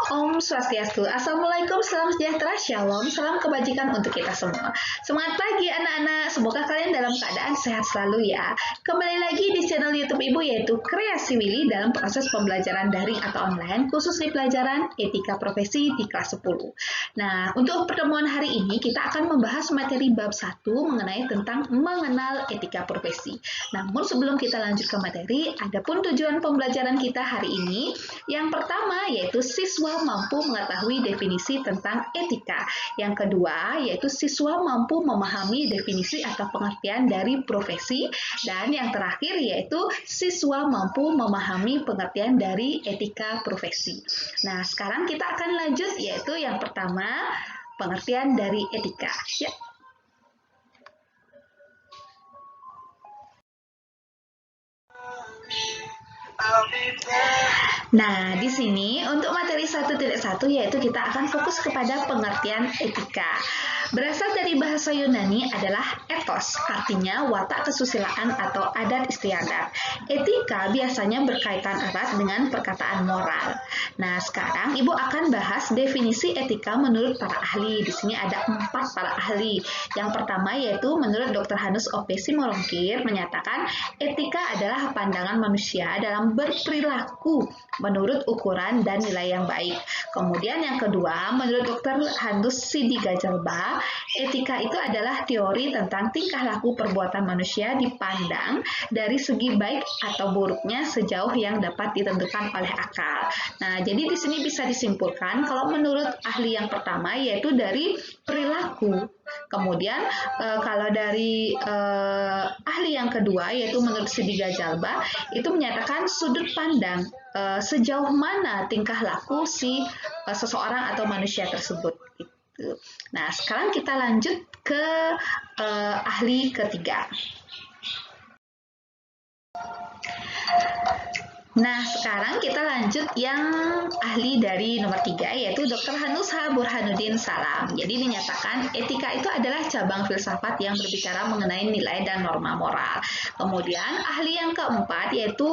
Om Swastiastu, Assalamualaikum, salam sejahtera, Shalom, salam kebajikan untuk kita semua. Semangat pagi anak-anak, semoga kalian dalam keadaan sehat selalu ya. Kembali lagi di channel YouTube Ibu yaitu Kreasi Willy dalam proses pembelajaran daring atau online khusus di pelajaran Etika Profesi di kelas 10. Nah, untuk pertemuan hari ini kita akan membahas materi bab 1 mengenai tentang mengenal etika profesi. Namun sebelum kita lanjut ke materi, adapun tujuan pembelajaran kita hari ini yang pertama yaitu siswa mampu mengetahui definisi tentang etika. Yang kedua yaitu siswa mampu memahami definisi atau pengertian dari profesi. Dan yang terakhir yaitu siswa mampu memahami pengertian dari etika profesi. Nah, sekarang kita akan lanjut yaitu yang pertama pengertian dari etika. Ya. Nah, di sini untuk materi 1.1 yaitu kita akan fokus kepada pengertian etika. Berasal dari bahasa Yunani adalah ethos, artinya watak kesusilaan atau adat istiadat. Etika biasanya berkaitan erat dengan perkataan moral. Nah, sekarang Ibu akan bahas definisi etika menurut para ahli. Di sini ada 4 para ahli. Yang pertama yaitu menurut Dr. Hanus O.P. Simorangkir menyatakan etika adalah pandangan manusia dalam berperilaku menurut ukuran dan nilai yang baik. Kemudian yang kedua, menurut Dr. Hanus Sidigajalba, etika itu adalah teori tentang tingkah laku perbuatan manusia dipandang dari segi baik atau buruknya sejauh yang dapat ditentukan oleh akal. Nah, jadi di sini bisa disimpulkan kalau menurut ahli yang pertama yaitu dari perilaku. Kemudian kalau dari ahli yang kedua yaitu menurut Sidigajalba itu menyatakan sudut pandang sejauh mana tingkah laku seseorang atau manusia tersebut. Nah, sekarang kita lanjut ke ahli ketiga. Nah, sekarang kita lanjut yang ahli dari nomor 3, yaitu Dr. Hanus H. Burhanuddin Salam. Jadi dinyatakan etika itu adalah cabang filsafat yang berbicara mengenai nilai dan norma moral. Kemudian ahli yang keempat, yaitu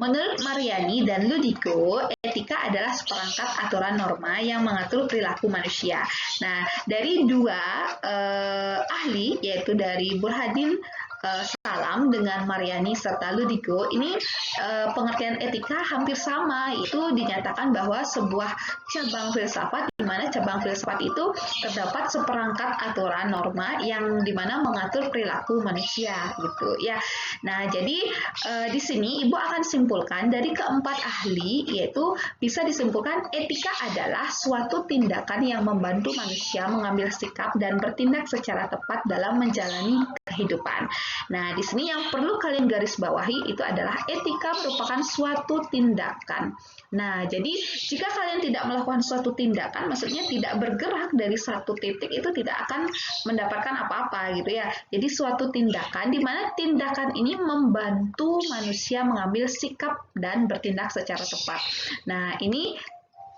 menurut Mariani dan Ludigo, etika adalah seperangkat aturan norma yang mengatur perilaku manusia. Nah, dari dua ahli, yaitu dari Burhanuddin Salam dengan Mariani serta Ludigo, ini pengertian etika hampir sama. Itu dinyatakan bahwa sebuah cabang filsafat di mana cabang filsafat itu terdapat seperangkat aturan norma yang dimana mengatur perilaku manusia gitu ya. Nah, jadi di sini Ibu akan simpulkan dari keempat ahli, yaitu bisa disimpulkan etika adalah suatu tindakan yang membantu manusia mengambil sikap dan bertindak secara tepat dalam menjalani kehidupan. Nah, di sini yang perlu kalian garis bawahi itu adalah etika merupakan suatu tindakan. Nah, jadi jika kalian tidak melakukan suatu tindakan, maksudnya tidak bergerak dari satu titik, itu tidak akan mendapatkan apa-apa gitu ya. Jadi suatu tindakan di mana tindakan ini membantu manusia mengambil sikap dan bertindak secara tepat. Nah, ini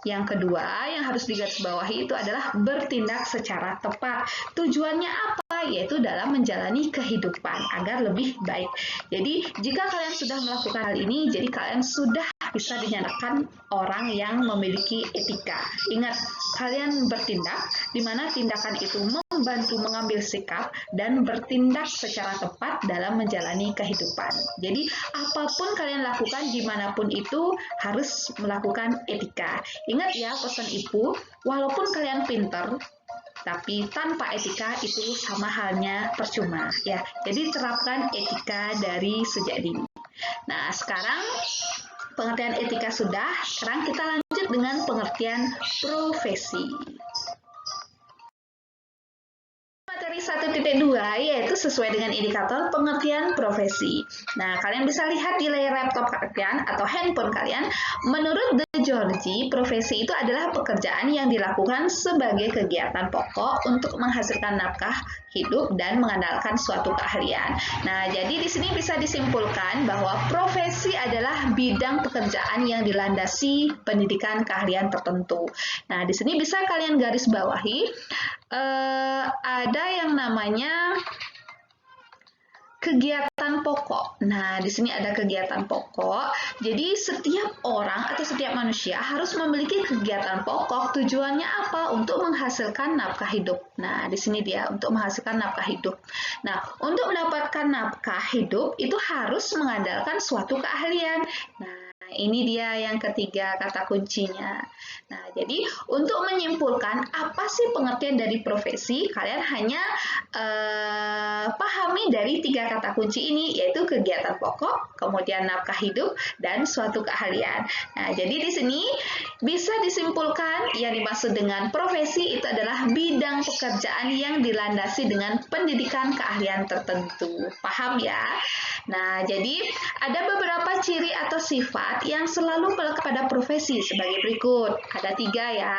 yang kedua yang harus digarisbawahi itu adalah bertindak secara tepat. Tujuannya apa? Yaitu dalam menjalani kehidupan agar lebih baik. Jadi jika kalian sudah melakukan hal ini, jadi kalian sudah bisa dinyatakan orang yang memiliki etika. Ingat, kalian bertindak di mana tindakan itu membantu mengambil sikap dan bertindak secara tepat dalam menjalani kehidupan. Jadi apapun kalian lakukan dimanapun itu harus melakukan etika. Ingat ya pesan Ibu, walaupun kalian pinter, tapi tanpa etika itu sama halnya percuma ya. Jadi terapkan etika dari sejak dini. Nah, sekarang pengertian etika sudah, sekarang kita lanjut dengan pengertian profesi. Materi 1.2 yaitu sesuai dengan indikator pengertian profesi. Nah, kalian bisa lihat di layar laptop kalian atau handphone kalian. Menurut De Giorgi, profesi itu adalah pekerjaan yang dilakukan sebagai kegiatan pokok untuk menghasilkan nafkah hidup dan mengandalkan suatu keahlian. Nah, jadi di sini bisa disimpulkan bahwa profesi adalah bidang pekerjaan yang dilandasi pendidikan keahlian tertentu. Nah, di sini bisa kalian garis bawahi ada yang namanya kegiatan pokok. Nah, di sini ada kegiatan pokok. Jadi setiap orang atau setiap manusia harus memiliki kegiatan pokok. Tujuannya apa? Untuk menghasilkan nafkah hidup. Nah, di sini dia untuk menghasilkan nafkah hidup. Nah, untuk mendapatkan nafkah hidup itu harus mengandalkan suatu keahlian. Nah, ini dia yang ketiga kata kuncinya. Nah, jadi untuk menyimpulkan apa sih pengertian dari profesi, kalian hanya pahami dari tiga kata kunci ini, yaitu kegiatan pokok, kemudian nafkah hidup, dan suatu keahlian. Nah, jadi di sini bisa disimpulkan yang dimaksud dengan profesi itu adalah bidang pekerjaan yang dilandasi dengan pendidikan keahlian tertentu. Paham ya? Nah, jadi ada beberapa ciri atau sifat yang selalu melekat pada profesi sebagai berikut. Ada 3 ya.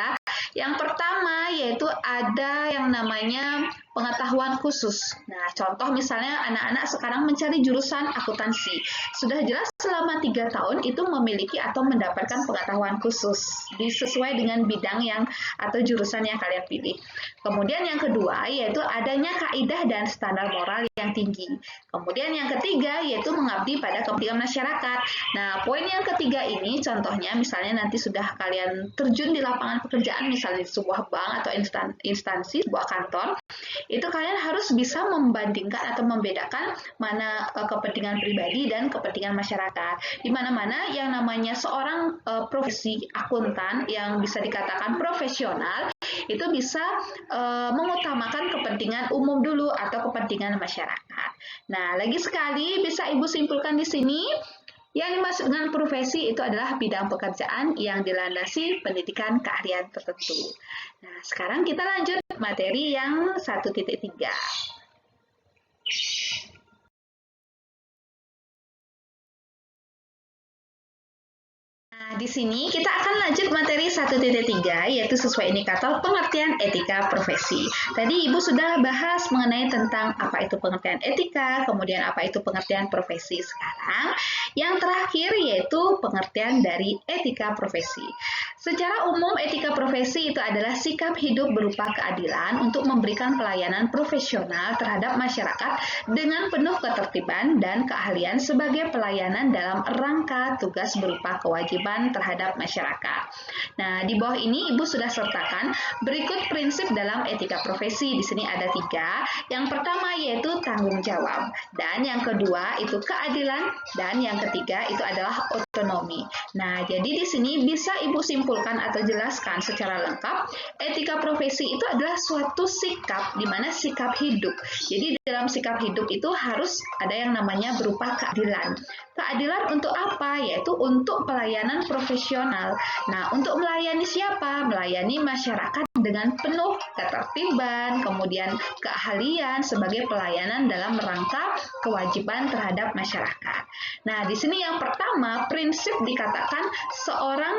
Yang pertama yaitu ada yang namanya pengetahuan khusus. Nah, contoh misalnya anak-anak sekarang mencari jurusan akuntansi. Sudah jelas selama 3 tahun itu memiliki atau mendapatkan pengetahuan khusus sesuai dengan bidang yang atau jurusan yang kalian pilih. Kemudian yang kedua yaitu adanya kaidah dan standar moral yang tinggi. Kemudian yang ketiga yaitu mengabdi pada kepentingan masyarakat. Nah, poin yang ketiga ini contohnya misalnya nanti sudah kalian terjun di lapangan pekerjaan misalnya di sebuah bank atau instansi, sebuah kantor, itu kalian harus bisa membandingkan atau membedakan mana kepentingan pribadi dan kepentingan masyarakat. Di mana-mana yang namanya seorang profesi akuntan yang bisa dikatakan profesional itu bisa mengutamakan kepentingan umum dulu atau kepentingan masyarakat. Nah, lagi sekali bisa Ibu simpulkan di sini yang dimaksud dengan profesi itu adalah bidang pekerjaan yang dilandasi pendidikan keahlian tertentu. Nah, sekarang kita lanjut materi yang 1.3. Nah, di sini kita akan lanjut materi 1.3, yaitu sesuai indikator pengertian etika profesi. Tadi Ibu sudah bahas mengenai tentang apa itu pengertian etika, kemudian apa itu pengertian profesi. Sekarang, yang terakhir yaitu pengertian dari etika profesi. Secara umum, etika profesi itu adalah sikap hidup berupa keadilan untuk memberikan pelayanan profesional terhadap masyarakat dengan penuh ketertiban dan keahlian sebagai pelayanan dalam rangka tugas berupa kewajiban terhadap masyarakat. Nah, di bawah ini Ibu sudah sertakan berikut prinsip dalam etika profesi. Di sini ada 3. Yang pertama yaitu tanggung jawab, dan yang kedua itu keadilan, dan yang ketiga itu adalah otonomi. Nah, jadi di sini bisa Ibu simpulkan atau jelaskan secara lengkap, etika profesi itu adalah suatu sikap, di mana sikap hidup. Jadi dalam sikap hidup itu harus ada yang namanya berupa keadilan. Keadilan untuk apa? Yaitu untuk pelayanan profesional. Nah, untuk melayani siapa? Melayani masyarakat dengan penuh ketertiban, kemudian keahlian sebagai pelayanan dalam rangka kewajiban terhadap masyarakat. Nah, di sini yang pertama, prinsip dikatakan seorang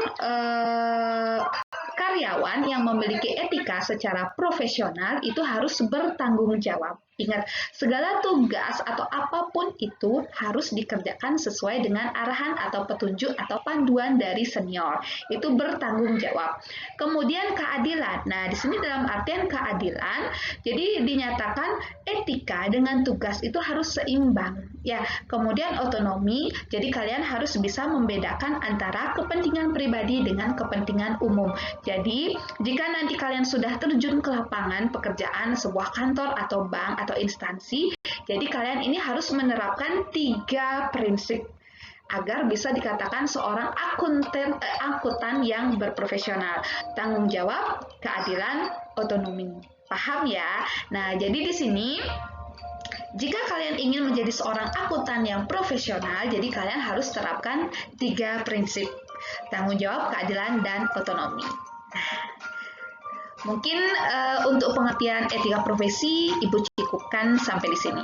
karyawan yang memiliki etika secara profesional itu harus bertanggung jawab. Ingat, segala tugas atau apapun itu harus dikerjakan sesuai dengan arahan atau petunjuk atau panduan dari senior. Itu bertanggung jawab. Kemudian keadilan. Nah, di sini dalam artian keadilan, jadi dinyatakan etika dengan tugas itu harus seimbang. Ya, kemudian otonomi, jadi kalian harus bisa membedakan antara kepentingan pribadi dengan kepentingan umum. Jadi, jika nanti kalian sudah terjun ke lapangan pekerjaan sebuah kantor atau bank atau instansi, jadi kalian ini harus menerapkan 3 prinsip agar bisa dikatakan seorang akuntan yang berprofesional. Tanggung jawab, keadilan, otonomi. Paham ya? Nah, jadi di sini jika kalian ingin menjadi seorang akuntan yang profesional, jadi kalian harus terapkan 3 prinsip. Tanggung jawab, keadilan, dan otonomi. Mungkin untuk pengertian etika profesi, Ibu cukupkan sampai di sini.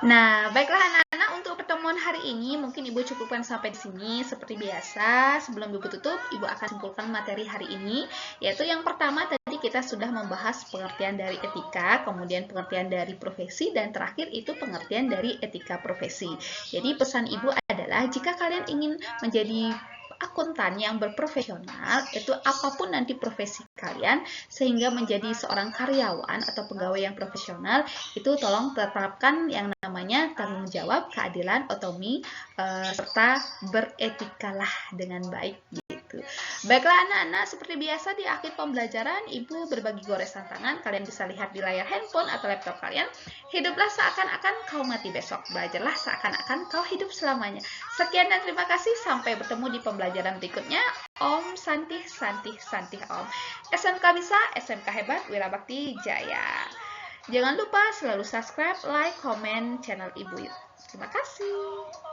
Nah, baiklah anak-anak, untuk pertemuan hari ini mungkin Ibu cukupkan sampai di sini. Seperti biasa, sebelum Ibu tutup, Ibu akan simpulkan materi hari ini, yaitu yang pertama tadi kita sudah membahas pengertian dari etika, kemudian pengertian dari profesi, dan terakhir itu pengertian dari etika profesi. Jadi pesan Ibu adalah jika kalian ingin menjadi akuntan yang berprofesional, itu apapun nanti profesi kalian, sehingga menjadi seorang karyawan atau pegawai yang profesional, itu tolong tetapkan yang namanya tanggung jawab, keadilan, otonomi, serta beretikalah dengan baik. Baiklah anak-anak, seperti biasa di akhir pembelajaran, Ibu berbagi goresan tangan. Kalian bisa lihat di layar handphone atau laptop kalian. Hiduplah seakan-akan kau mati besok. Belajarlah seakan-akan kau hidup selamanya. Sekian dan terima kasih. Sampai bertemu di pembelajaran berikutnya. Om Santi Santi Santi Om. SMK bisa, SMK hebat, Wirabakti Jaya. Jangan lupa selalu subscribe, like, komen channel Ibu. Terima kasih.